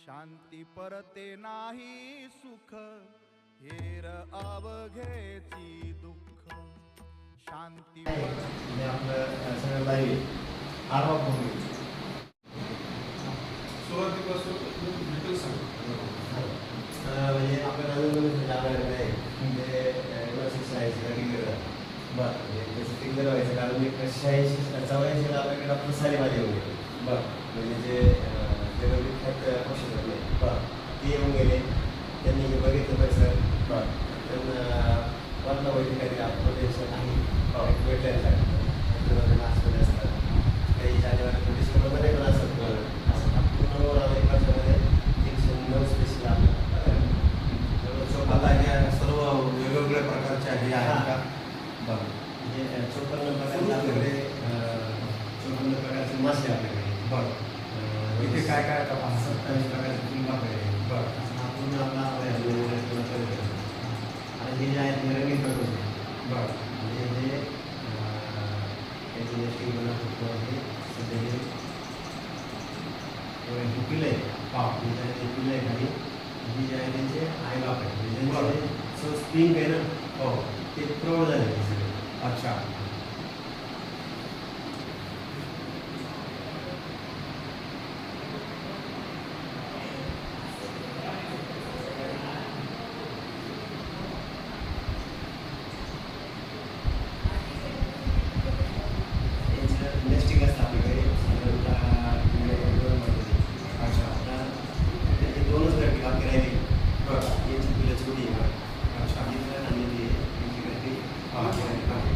शांती परते नाही सुख, हेर अवघेची दुःख. शांती परते आपलं सगळं लाईव्ह आराम होईल. सुरुवातीपासून डिटेल सांग. म्हणजे आपण अजून जाणार नाही म्हणजे शिक्षणाची रेग्युलर बरं म्हणजे जसं रेग्युलर व्हायचं कारण मी 86-84 आपल्याकडे डॉक्टर सालेमाले येऊन गेले. बरं म्हणजे जे जगविख्यात औषध होते बरं ते येऊन गेले. त्यांनी हे बघितलं परिसर. बरं त्यांना वाटलं पाहिजे काहीतरी आपण आहे भेटल्यानंतर नाचमध्ये असतात काही जानेवारी डिसेंबरमध्ये पण असतात. असं पूर्ण एक वर्षामध्ये 309 स्पेशल आपलं आता ह्या सर्व वेगवेगळ्या प्रकारच्या हे आहेत का? बरं म्हणजे 54 प्रकारचे आपल्याकडे 54 प्रकारचे मासे आपल्याकडे. बरं इथे काय काय आता 27 प्रकारचे किंमत आहे. बरं हा पूर्ण आपला आणि हे जे आहेत ते रंगीत करतो. बरं म्हणजे हे त्याची नेस्टिंग बनवतो हे सध्या हे पिलं आहे. हां ते पिलं आहे खाली ही जे आहे त्यांचे आई बाप आहे म्हणजे सो स्प्रिंग आहे ना हो ते प्रौढ झाले सगळे. अच्छा नेस्टिंग असतं आपल्याकडे अच्छा त्याचे 2च गट बाकी राहिले. बरं याची पिलं छोटी आहे. अच्छा आणि त्यांची गट्टी हां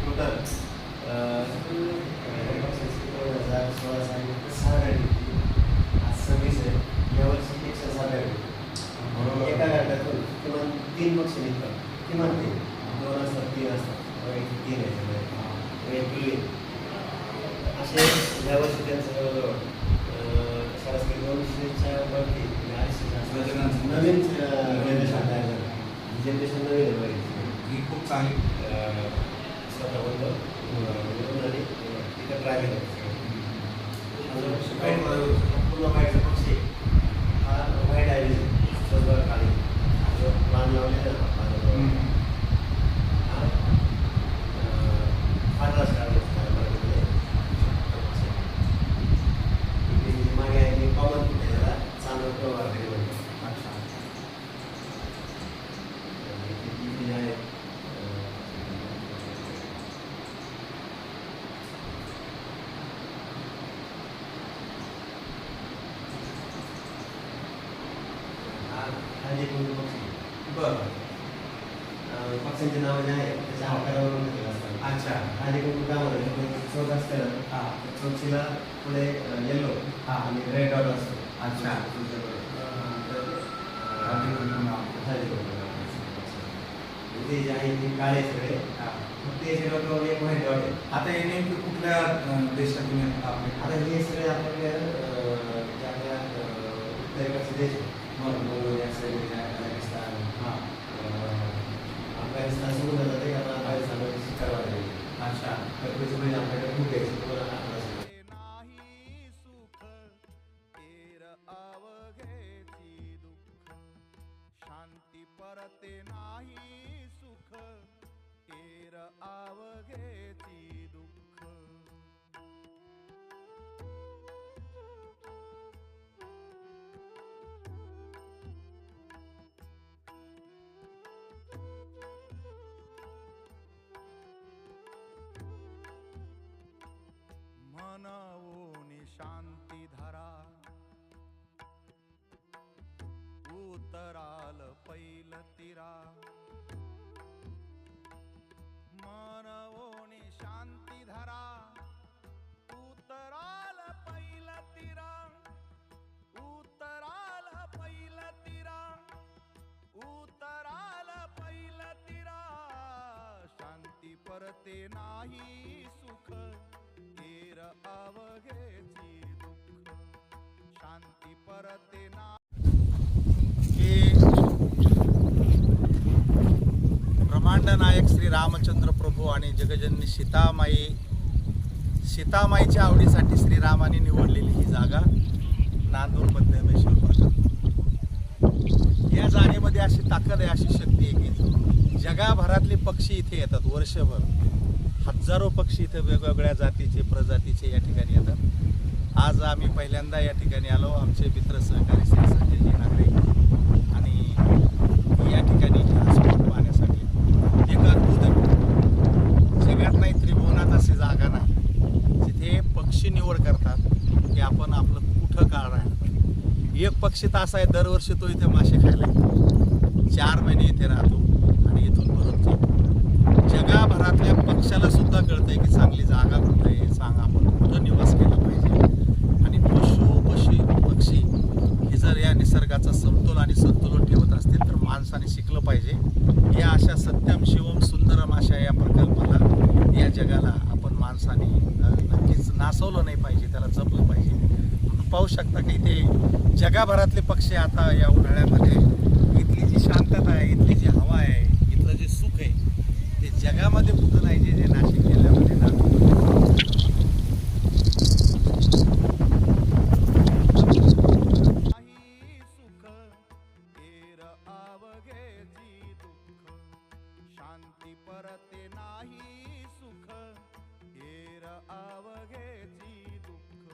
टोटल 2016 साली 6 गट्टी आज 26 आहे. यावर्षी 107 गट्टी. एका गटातून किमान 3 पक्षी निघतात. किमान 3 2 असतात 3 असतात 3 आहे पिल्ली असे यावर्षी त्यांचं जवळजवळ सरासरी 200च्या वरती नवीन जनरेशन तयार झालं. जनरेशन नवीन आहे बघितली ही खूप चांगली स्वतः बोलतो आणि तिथं ट्राय केलं. पूर्ण व्हाईटचा पक्षी हा व्हाईट आहे सगळं काळी पान लावलेलं ना हा पांढरा स्टार मागे आहे कॉमन त्याला चांगलं प्रवाह अच्छा आहे. हळदी कुंकू पक्षी बरं पक्ष्यांची नावं जे आहे त्याच्या आकारावरून घेतलेलं असतात. अच्छा हळदी कुंकू का म्हणतात चौक असते ना हां चौकशीला पुढे येलो आणि रेड डॉट असतो. अच्छा हळदी कुंकू ते जे आहे ते काळे सगळे फक्त याचे डॉट एक व्हाईट डॉट आहे. आता हे नेमकं कुठल्या देशातून आपले आता हे सगळे आपल्याकडे जे आपल्या उत्तरेकडचे देश मंगोलिया सर्बिया कझाकिस्तान अफगाणिस्तान सोडून जातात ते कारण अफगाणिस्तानमध्ये शिकार वाढले. अच्छा तर त्याच्यामुळे आपल्याकडे खूप आहे तुम्हाला नाही सुख, हेर अवघेची दुःख. शांती परते नाही सुख, हेर अवघेची दुःख. मनवोनी शांती धरा, उतराल पैल तिरा. मनवोनी शांती धरा, उतराल पैल तिरा. उतराल पैल तिरा, उतराल पैल तिरा. शांती परते नाही सुख, हेर अवघेची दुःख. शांती परते ना. हे ब्रह्मांड नायक श्री रामचंद्र प्रभू आणि जगजननी सीतामाईच्या आवडीसाठी श्रीरामाने निवडलेली ही जागा नांदूर मध्यमेश्वर प्रकल्प. या जागेमध्ये अशी ताकद आहे, अशी शक्ती आहे की जगाभरातले पक्षी इथे येतात वर्षभर. हजारो पक्षी इथे वेगवेगळ्या जातीचे प्रजातीचे या ठिकाणी येतात. आज आम्ही पहिल्यांदा या ठिकाणी आलो. आमचे मित्र सहकारी श्री संजयजी नागरे आणि या ठिकाणी हा स्पॉट पाहण्यासाठी एक अद्भुत आहे. जगात नाही, त्रिभुवनात अशी जागा नाही जिथे पक्षी निवड करतात की आपण आपलं कुठं काळ राहणार. एक पक्षी तर असा आहे, दरवर्षी तो इथे मासे खायला येतो. 4 महिने इथे राहतो आणि इथून परत जातो. जगाभरातल्या पक्ष्याला सुद्धा कळतंय की चांगली जागा कुठं आहे, आपण कुठं निवास केला पाहिजे. आणि पक्षी हे जर या निसर्गाचा समतोल आणि संतुलन ठेवत असतील तर माणसाने शिकलं पाहिजे. या अशा सत्यम शिवम सुंदरम अशा या प्रकल्पाला, या जगाला आपण माणसाने नक्कीच नासवलं नाही पाहिजे, त्याला जपलं पाहिजे. पाहू शकता की इथे जगाभरातले पक्षी आता या उन्हाळ्यामध्ये इथली जी शांतता आहे, इथली जी हवा आहे, इथलं जे सुख आहे ते जगामध्ये कुठं नाही जे नाशिक जिल्ह्यामध्ये शांती परते नाही सुख हेर आवघेची दुःख.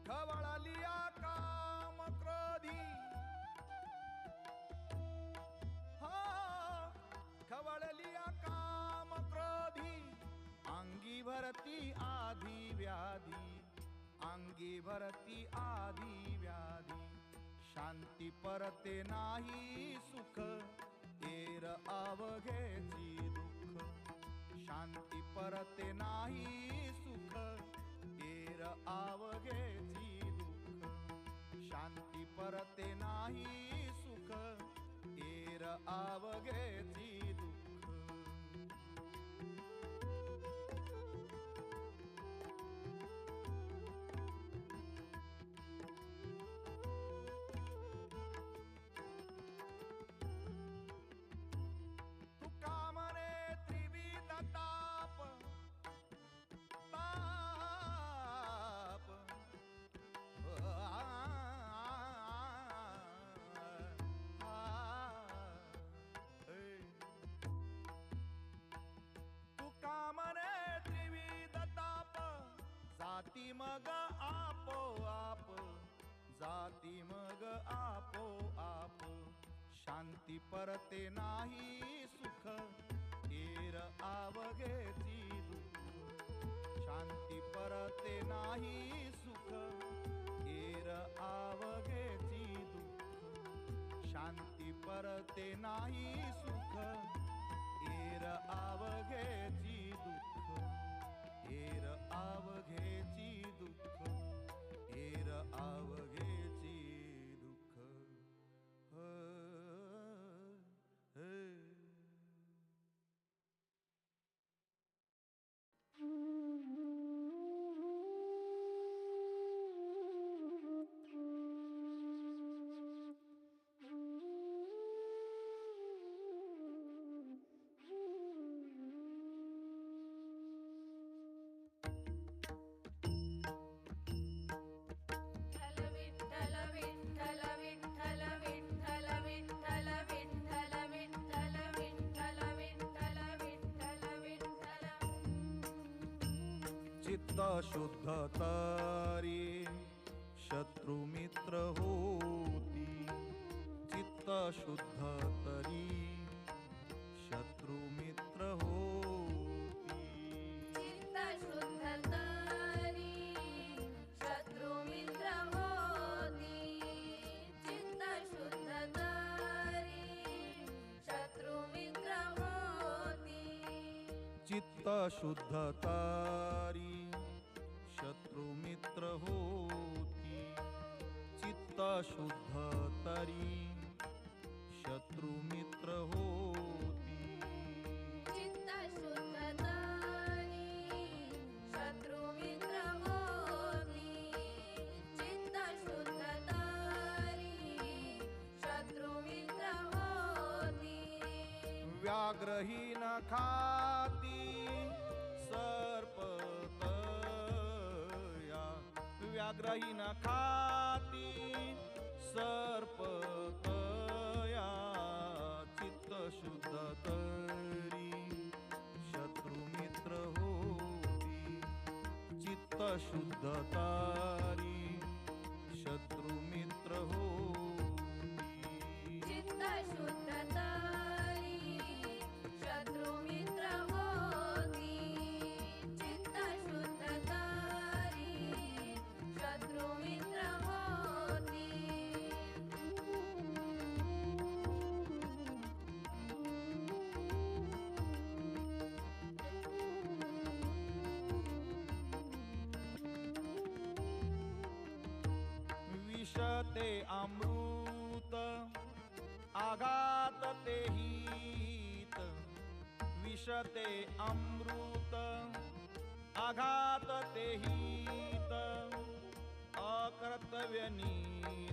खवळलिया काम क्रोधी खवळलिया काम क्रोधी अंगी भरती आधी व्याधी अंगी भरती आधी व्याधी. शांती परते नाही सुख एर अवघेची दुःख. शांती परते नाही सुख एर अवघेची दुःख. शांती परते नाही सुख एर अवघेची दुःख. जाती मग आपोआप जाती मग आपोआप. शांती परते नाही सुख एर आवघेची दुःख. शांती परते नाही सुख एर आवघेची दुःख. शांती परते नाही सुख एर आवघेची दुःख. एर आवघेची दुःख एर आवघेची दुःख. चित्त शुद्ध तरी शत्रु मित्र होती. चित्त शुद्ध तरी शत्रु मित्र होती. चित्त शुद्ध तरी शत्रु मित्र होती. चित्त शुद्ध तरी शत्रु मित्र होती. चित्त शुद्ध तरी शत्रु मित्र होती. चित्त शुद्ध तरी शत्रु मित्र होती. चित्त शुद्ध तरी शत्रु मित्र होती. चित्त शुद्ध तरी शत्रु मित्र होती. व्याघ्रहीन खाती सर्पतया व्याघ्रहीन खाती सर्पतया चित्त शुद्ध तरी शत्रुमित्र होती चित्त शुद्ध तारी शत्रुमित्र होती चित्त शुद्ध तारी शत्रुमित्र होती चित्त शुद्ध तारी शत्रुमित्र होती विषते अमृत आघात ते हित विषते अमृत आघात ते हित अकर्तव्य नीत